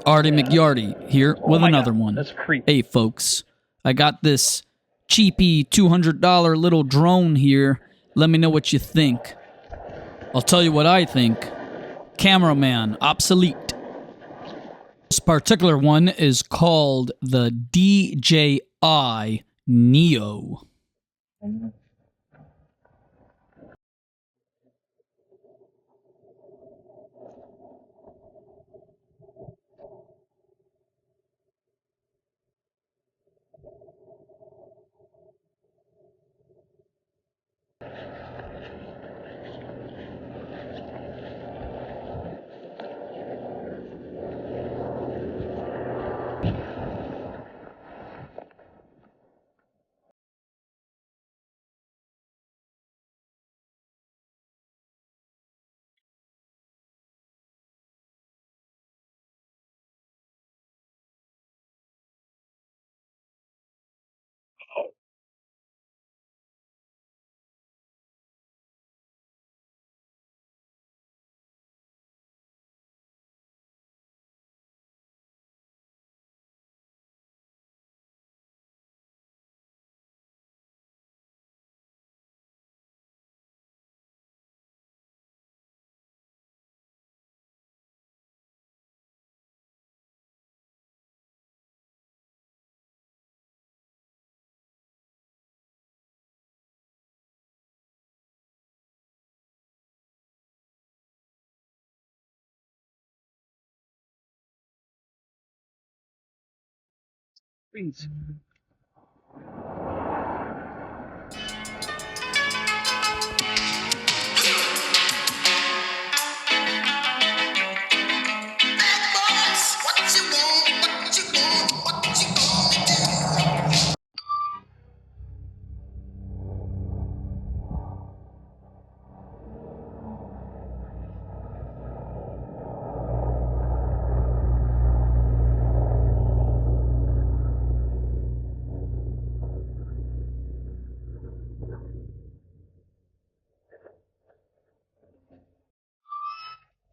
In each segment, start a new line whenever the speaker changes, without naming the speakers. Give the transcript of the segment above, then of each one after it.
Artie McYarty here with another one.
That's creepy.
Hey, folks. I got this cheapy $200 little drone here. Let me know what you think. I'll tell you what I think. Cameraman, obsolete. This particular one is called the DJI Neo.
Please.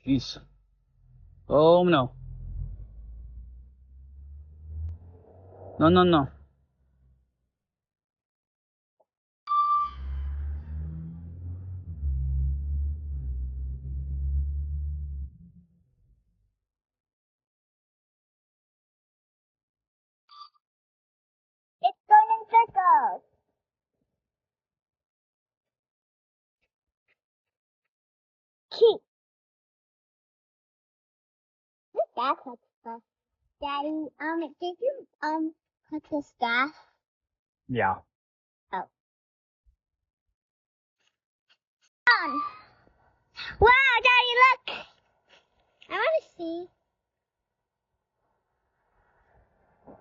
Jeez. Oh no. No, no, no.
It's going in circles. Keep. This gas has stuff. Daddy, did you, put this gas?
Yeah.
Oh. Wow, Daddy, look! I want to see.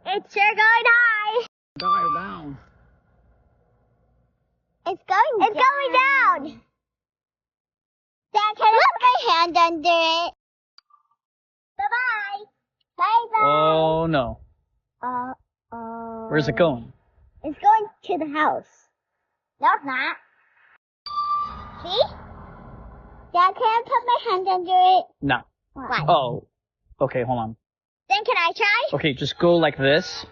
It's sure going high.
Dive down.
It's going down. Dad, can I put my hand under it? Bye-bye. Bye-bye.
Oh no.
Uh-oh.
Where's it going?
It's going to the house. No, it's not. See? Dad, can I put my hand under it?
No.
Why?
Oh. Okay, hold on.
Then can I try?
Okay, just go like this.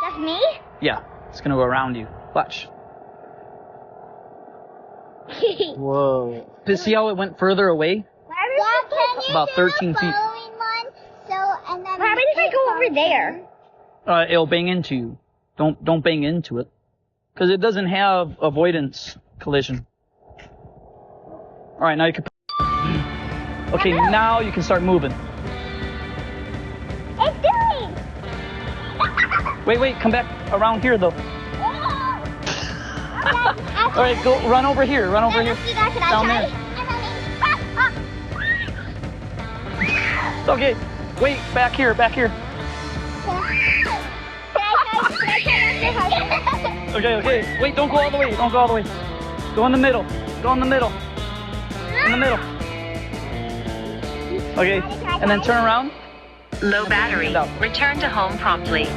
That's me?
Yeah, it's gonna go around you. Watch. Whoa. See how it went further away?
Dad, can you
About
do
13
the
feet.
following one? And then what happens if I go over there?
It'll bang into you. Don't bang into it. Because it doesn't have avoidance collision. Alright, now you can... Okay, now you can start moving.
It's doing!
Wait, come back around here though. Alright, go run over here, run over here. Down there. Okay, wait, back here. Okay, wait, don't go all the way, Go in the middle, Okay, and then turn around.
Low battery. Return to home promptly.